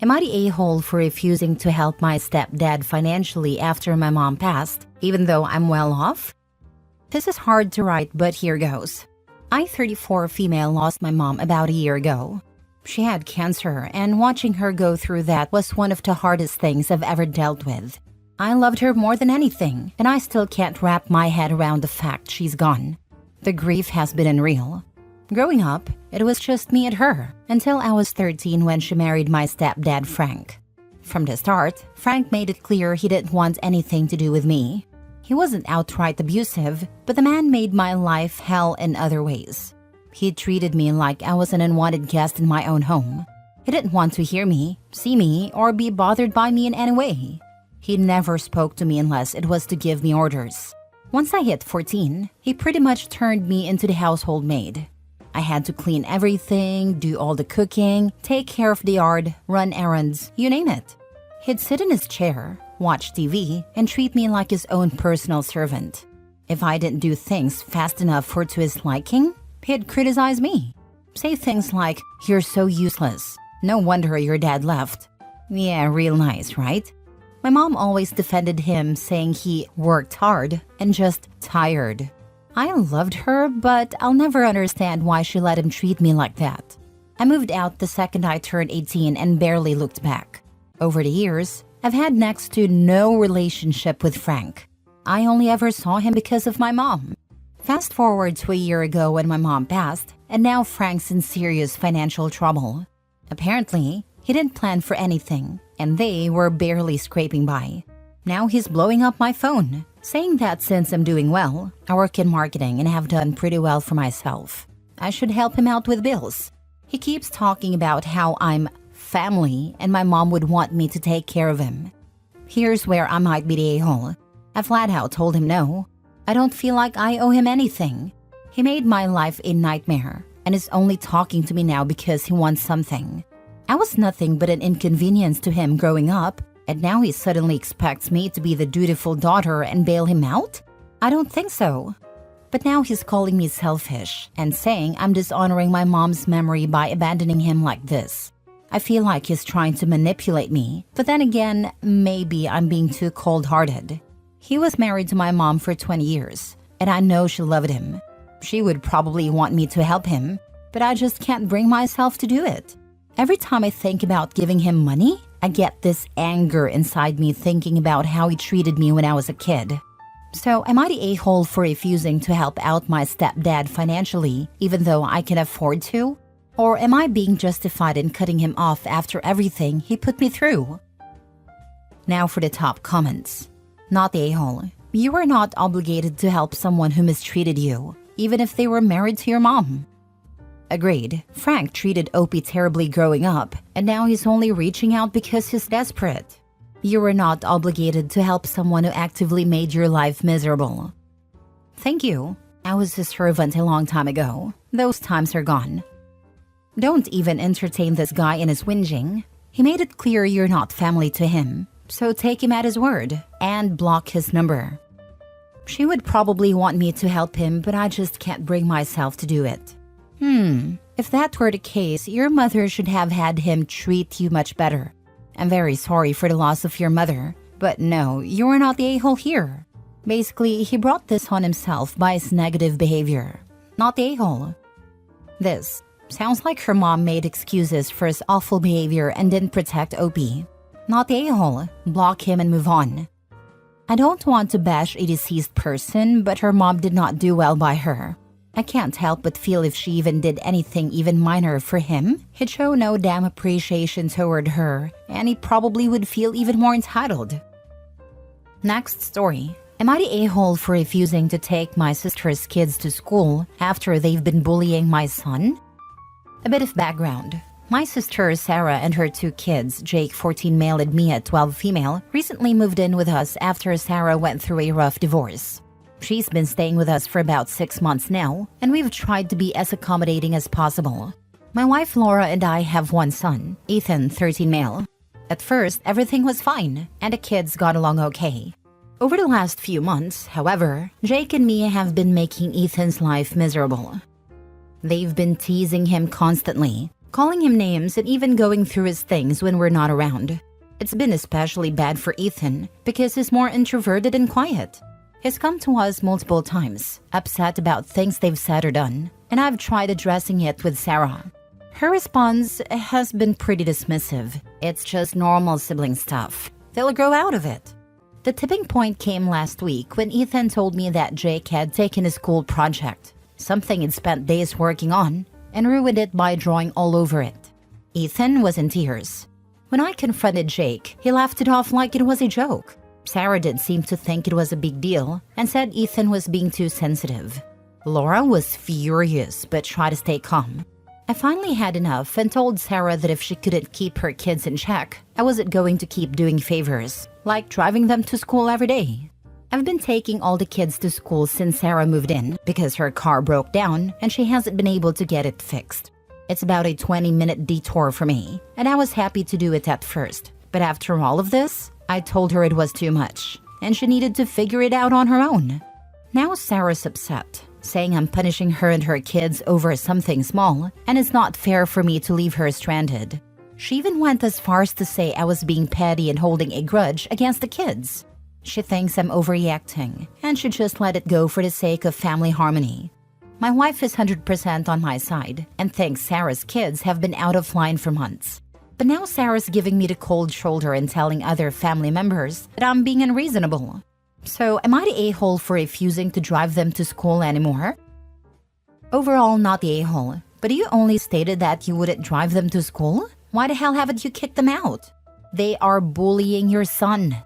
Am I the a-hole for refusing to help my stepdad financially after my mom passed, even though I'm well off? This is hard to write, but here goes. I, 34 female, lost my mom about a year ago. She had cancer, and watching her go through that was one of the hardest things I've ever dealt with. I loved her more than anything, and I still can't wrap my head around the fact she's gone. The grief has been unreal. Growing up, it was just me and her, until I was 13 when she married my stepdad, Frank. From the start, Frank made it clear he didn't want anything to do with me. He wasn't outright abusive, but the man made my life hell in other ways. He treated me like I was an unwanted guest in my own home. He didn't want to hear me, see me, or be bothered by me in any way. He never spoke to me unless it was to give me orders. Once I hit 14, he pretty much turned me into the household maid. I had to clean everything, do all the cooking, take care of the yard, run errands, you name it. He'd sit in his chair, watch TV, and treat me like his own personal servant. If I didn't do things fast enough for to his liking, he'd criticize me. Say things like, "You're so useless. No wonder your dad left." Yeah, real nice, right? My mom always defended him, saying he worked hard and just tired. I loved her, but I'll never understand why she let him treat me like that. I moved out the second I turned 18 and barely looked back. Over the years, I've had next to no relationship with Frank. I only ever saw him because of my mom. Fast forward to a year ago when my mom passed, and now Frank's in serious financial trouble. Apparently, he didn't plan for anything, and they were barely scraping by. Now he's blowing up my phone, saying that since I'm doing well, I work in marketing and have done pretty well for myself, I should help him out with bills. He keeps talking about how I'm family and my mom would want me to take care of him. Here's where I might be the a-hole. I flat out told him no. I don't feel like I owe him anything. He made my life a nightmare and is only talking to me now because he wants something. I was nothing but an inconvenience to him growing up, and now he suddenly expects me to be the dutiful daughter and bail him out? I don't think so. But now he's calling me selfish and saying I'm dishonoring my mom's memory by abandoning him like this. I feel like he's trying to manipulate me, but then again, maybe I'm being too cold-hearted. He was married to my mom for 20 years, and I know she loved him. She would probably want me to help him, but I just can't bring myself to do it. Every time I think about giving him money, I get this anger inside me thinking about how he treated me when I was a kid. So am I the a-hole for refusing to help out my stepdad financially, even though I can afford to? Or am I being justified in cutting him off after everything he put me through? Now for the top comments. Not the a-hole. You are not obligated to help someone who mistreated you, even if they were married to your mom. Agreed. Frank treated Opie terribly growing up, and now he's only reaching out because he's desperate. You were not obligated to help someone who actively made your life miserable. Thank you. I was a servant a long time ago. Those times are gone. Don't even entertain this guy in his whinging. He made it clear you're not family to him, so take him at his word and block his number. She would probably want me to help him, but I just can't bring myself to do it. If that were the case, your mother should have had him treat you much better. I'm very sorry for the loss of your mother, but no, you are not the a-hole here. Basically, he brought this on himself by his negative behavior. Not the a-hole. This sounds like her mom made excuses for his awful behavior and didn't protect Opie. Not the a-hole. Block him and move on. I don't want to bash a deceased person, but her mom did not do well by her. I can't help but feel if she even did anything even minor for him, he'd show no damn appreciation toward her, and he probably would feel even more entitled. Next story. Am I the a-hole for refusing to take my sister's kids to school after they've been bullying my son? A bit of background. My sister Sarah and her 2 kids, Jake 14 male and Mia 12 female, recently moved in with us after Sarah went through a rough divorce. She's been staying with us for about 6 months now, and we've tried to be as accommodating as possible. My wife Laura and I have 1 son, Ethan 13 male. At first, everything was fine, and the kids got along okay. Over the last few months, however, Jake and Mia have been making Ethan's life miserable. They've been teasing him constantly, calling him names and even going through his things when we're not around. It's been especially bad for Ethan because he's more introverted and quiet. He's come to us multiple times, upset about things they've said or done, and I've tried addressing it with Sarah. Her response has been pretty dismissive. It's just normal sibling stuff. They'll grow out of it. The tipping point came last week when Ethan told me that Jake had taken his school project, something he'd spent days working on, and ruined it by drawing all over it. Ethan was in tears. When I confronted Jake, he laughed it off like it was a joke. Sarah didn't seem to think it was a big deal and said Ethan was being too sensitive. Laura was furious but tried to stay calm. I finally had enough and told Sarah that if she couldn't keep her kids in check, I wasn't going to keep doing favors, like driving them to school every day. I've been taking all the kids to school since Sarah moved in because her car broke down and she hasn't been able to get it fixed. It's about a 20-minute detour for me, and I was happy to do it at first. But after all of this, I told her it was too much, and she needed to figure it out on her own. Now Sarah's upset, saying I'm punishing her and her kids over something small, and it's not fair for me to leave her stranded. She even went as far as to say I was being petty and holding a grudge against the kids. She thinks I'm overreacting, and should just let it go for the sake of family harmony. My wife is 100% on my side, and thinks Sarah's kids have been out of line for months. But now Sarah's giving me the cold shoulder and telling other family members that I'm being unreasonable. So am I the a-hole for refusing to drive them to school anymore? Overall, not the a-hole, but you only stated that you wouldn't drive them to school? Why the hell haven't you kicked them out? They are bullying your son.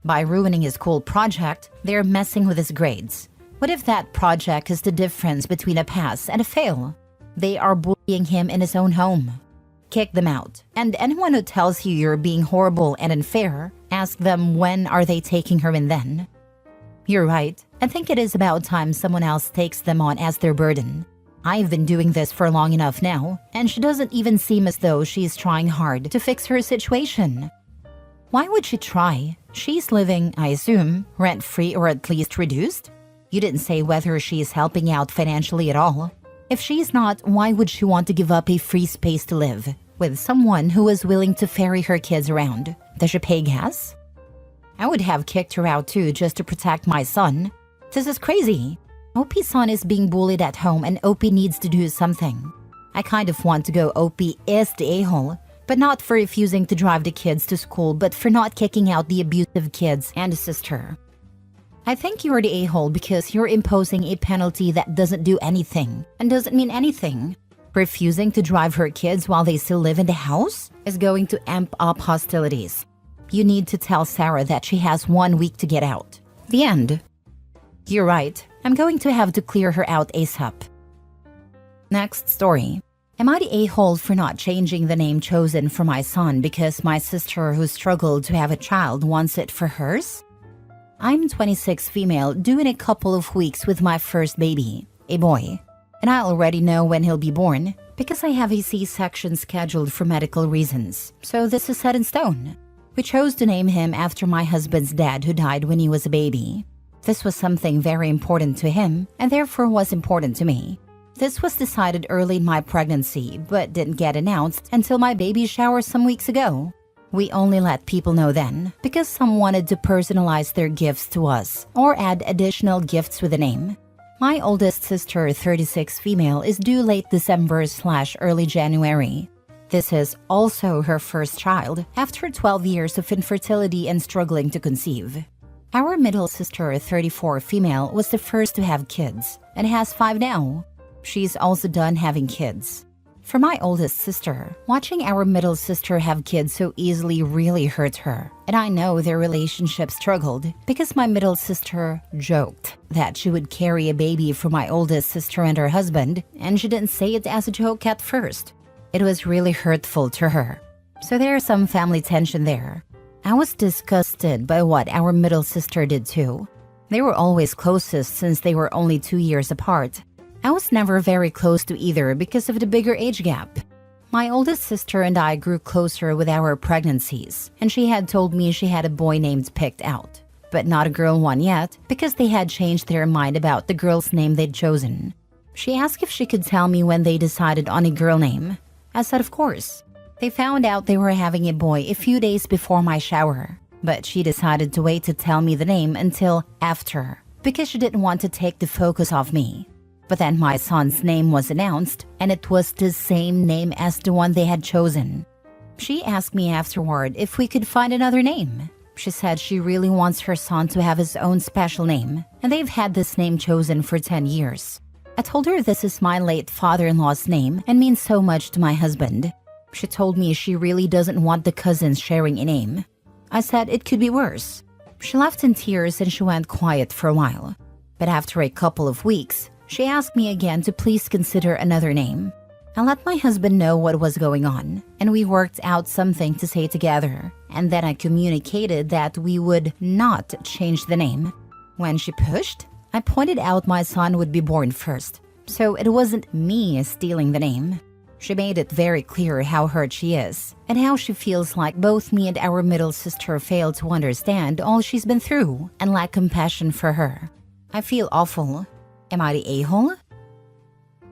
By ruining his school project, they're messing with his grades. What if that project is the difference between a pass and a fail? They are bullying him in his own home. Kick them out. And anyone who tells you you're being horrible and unfair, ask them when are they taking her in then. You're right. I think it is about time someone else takes them on as their burden. I've been doing this for long enough now, and she doesn't even seem as though she's trying hard to fix her situation. Why would she try? She's living, I assume, rent-free or at least reduced? You didn't say whether she's helping out financially at all. If she's not, why would she want to give up a free space to live with someone who is willing to ferry her kids around? Does she pay gas? I would have kicked her out too just to protect my son. This is crazy. OP's son is being bullied at home and OP needs to do something. I kind of want to go OP is the a-hole, but not for refusing to drive the kids to school, but for not kicking out the abusive kids and the sister. I think you're the a-hole because you're imposing a penalty that doesn't do anything and doesn't mean anything. Refusing to drive her kids while they still live in the house is going to amp up hostilities. You need to tell Sarah that she has 1 week to get out. The end. You're right. I'm going to have to clear her out ASAP. Next story. Am I the a-hole for not changing the name chosen for my son because my sister who struggled to have a child wants it for hers? I'm 26 female, due in a couple of weeks with my first baby, a boy. And I already know when he'll be born because I have a C-section scheduled for medical reasons. So this is set in stone. We chose to name him after my husband's dad who died when he was a baby. This was something very important to him and therefore was important to me. This was decided early in my pregnancy but didn't get announced until my baby shower some weeks ago. We only let people know then because some wanted to personalize their gifts to us or add additional gifts with a name. My oldest sister, 36 female, is due late December/early January. This is also her first child after 12 years of infertility and struggling to conceive. Our middle sister, 34 female, was the first to have kids and has 5 now. She's also done having kids. For my oldest sister, watching our middle sister have kids so easily really hurt her. And I know their relationship struggled because my middle sister joked that she would carry a baby for my oldest sister and her husband, and she didn't say it as a joke at first. It was really hurtful to her. So there's some family tension there. I was disgusted by what our middle sister did too. They were always closest since they were only 2 years apart. I was never very close to either because of the bigger age gap. My oldest sister and I grew closer with our pregnancies, and she had told me she had a boy named picked out, but not a girl one yet because they had changed their mind about the girl's name they'd chosen. She asked if she could tell me when they decided on a girl name. I said of course. They found out they were having a boy a few days before my shower, but she decided to wait to tell me the name until after because she didn't want to take the focus off me. But then my son's name was announced, and it was the same name as the one they had chosen. She asked me afterward if we could find another name. She said she really wants her son to have his own special name, and they've had this name chosen for 10 years. I told her this is my late father-in-law's name and means so much to my husband. She told me she really doesn't want the cousins sharing a name. I said it could be worse. She left in tears and she went quiet for a while. But after a couple of weeks, she asked me again to please consider another name. I let my husband know what was going on, and we worked out something to say together. And then I communicated that we would not change the name. When she pushed, I pointed out my son would be born first, so it wasn't me stealing the name. She made it very clear how hurt she is, and how she feels like both me and our middle sister failed to understand all she's been through and lack compassion for her. I feel awful. Am I the a-hole?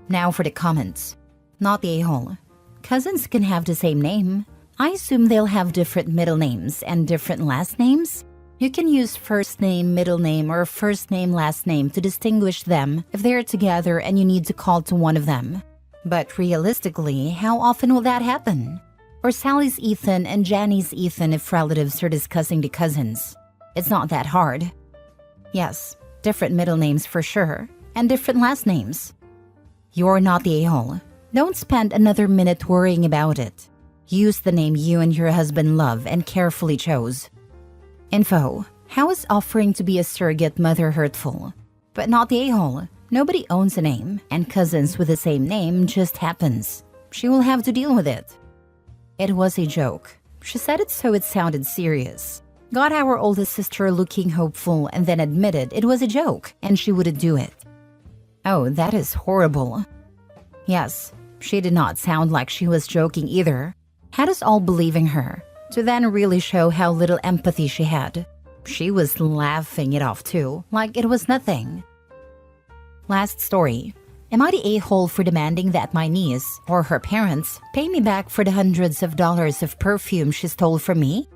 Now for the comments. Not the a-hole. Cousins can have the same name. I assume they'll have different middle names and different last names. You can use first name, middle name, or first name, last name to distinguish them if they're together and you need to call to one of them. But realistically, how often will that happen? Or Sally's Ethan and Janny's Ethan if relatives are discussing the cousins. It's not that hard. Yes, different middle names for sure, and different last names. You're not the a-hole. Don't spend another minute worrying about it. Use the name you and your husband love and carefully chose. Info. How is offering to be a surrogate mother hurtful? But not the a-hole. Nobody owns a name, and cousins with the same name just happens. She will have to deal with it. It was a joke. She said it so it sounded serious. Got our oldest sister looking hopeful and then admitted it was a joke and she wouldn't do it. Oh, that is horrible. Yes, she did not sound like she was joking either. Had us all believing her, to then really show how little empathy she had. She was laughing it off too, like it was nothing. Last story. Am I the a-hole for demanding that my niece, or her parents, pay me back for the hundreds of dollars of perfume she stole from me?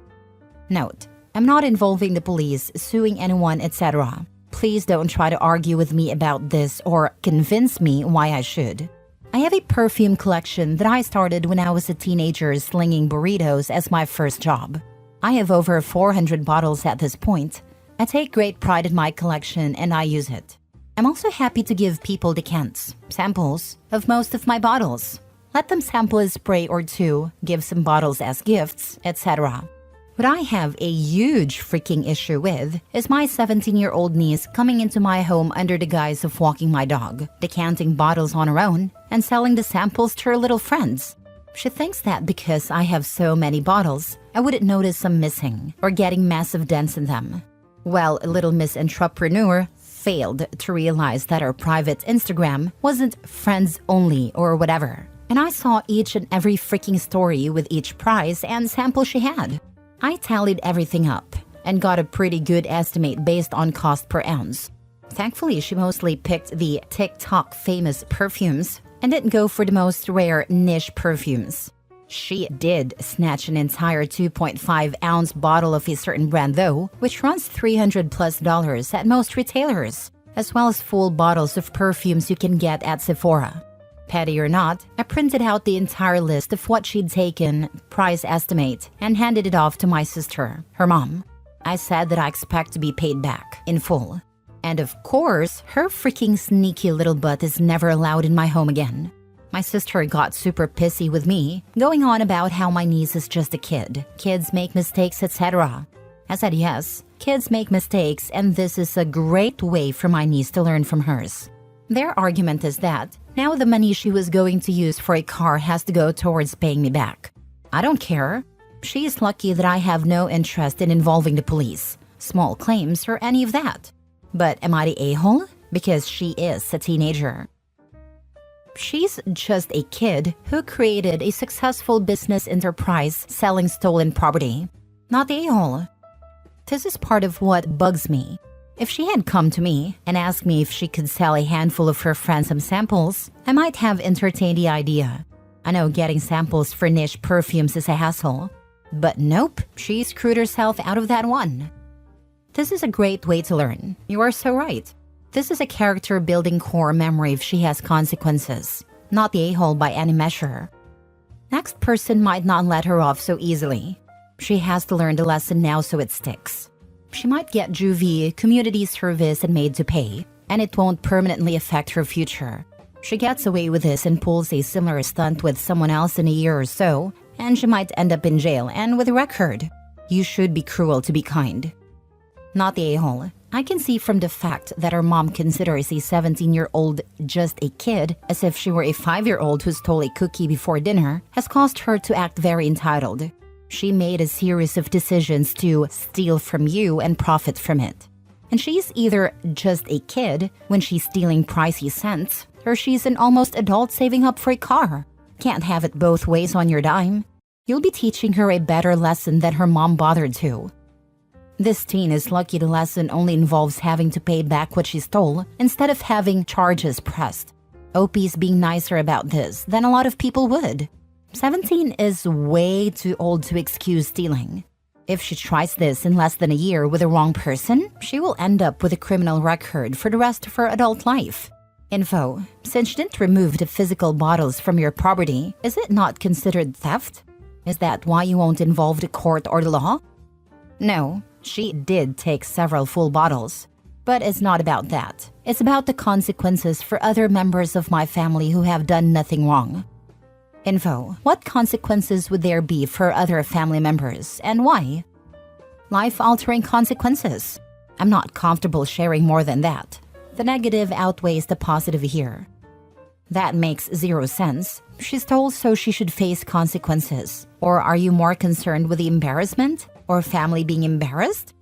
Note, I'm not involving the police, suing anyone, etc. Please don't try to argue with me about this or convince me why I should. I have a perfume collection that I started when I was a teenager slinging burritos as my first job. I have over 400 bottles at this point. I take great pride in my collection and I use it. I'm also happy to give people decants, samples, of most of my bottles. Let them sample a spray or two, give some bottles as gifts, etc. What I have a huge freaking issue with is my 17-year-old niece coming into my home under the guise of walking my dog, decanting bottles on her own, and selling the samples to her little friends. She thinks that because I have so many bottles, I wouldn't notice some missing or getting massive dents in them. Well, little Miss Entrepreneur failed to realize that her private Instagram wasn't friends only or whatever. And I saw each and every freaking story with each price and sample she had. I tallied everything up and got a pretty good estimate based on cost per ounce. Thankfully, she mostly picked the TikTok famous perfumes and didn't go for the most rare niche perfumes. She did snatch an entire 2.5-ounce bottle of a certain brand though, which runs $300+ at most retailers, as well as full bottles of perfumes you can get at Sephora. Petty or not, I printed out the entire list of what she'd taken, price estimate, and handed it off to my sister, her mom. I said that I expect to be paid back, in full. And of course, her freaking sneaky little butt is never allowed in my home again. My sister got super pissy with me, going on about how my niece is just a kid. Kids make mistakes, etc. I said yes, kids make mistakes, and this is a great way for my niece to learn from hers. Their argument is that now the money she was going to use for a car has to go towards paying me back. I don't care. She is lucky that I have no interest in involving the police, small claims, or any of that. But am I the a-hole? Because she is a teenager. She's just a kid who created a successful business enterprise selling stolen property. Not the a-hole. This is part of what bugs me. If she had come to me and asked me if she could sell a handful of her friends some samples, I might have entertained the idea. I know getting samples for niche perfumes is a hassle. But nope, she screwed herself out of that one. This is a great way to learn. You are so right. This is a character-building core memory if she has consequences, not the a-hole by any measure. Next person might not let her off so easily. She has to learn the lesson now so it sticks. She might get juvie, community service, and Maid to pay, and it won't permanently affect her future. She gets away with this and pulls a similar stunt with someone else in a year or so, and she might end up in jail and with a record. You should be cruel to be kind. Not the a-hole. I can see from the fact that her mom considers a 17-year-old just a kid, as if she were a 5-year-old who stole a cookie before dinner, has caused her to act very entitled. She made a series of decisions to steal from you and profit from it. And she's either just a kid when she's stealing pricey scents, or she's an almost adult saving up for a car. Can't have it both ways on your dime. You'll be teaching her a better lesson than her mom bothered to. This teen is lucky the lesson only involves having to pay back what she stole instead of having charges pressed. OP's being nicer about this than a lot of people would. 17 is way too old to excuse stealing. If she tries this in less than a year with the wrong person, she will end up with a criminal record for the rest of her adult life. Info: since you didn't remove the physical bottles from your property, is it not considered theft? Is that why you won't involve the court or the law? No, she did take several full bottles. But it's not about that. It's about the consequences for other members of my family who have done nothing wrong. Info: what consequences would there be for other family members, and why? Life-altering consequences. I'm not comfortable sharing more than that. The negative outweighs the positive here. That makes zero sense. She stole so she should face consequences. Or are you more concerned with the embarrassment? Or family being embarrassed?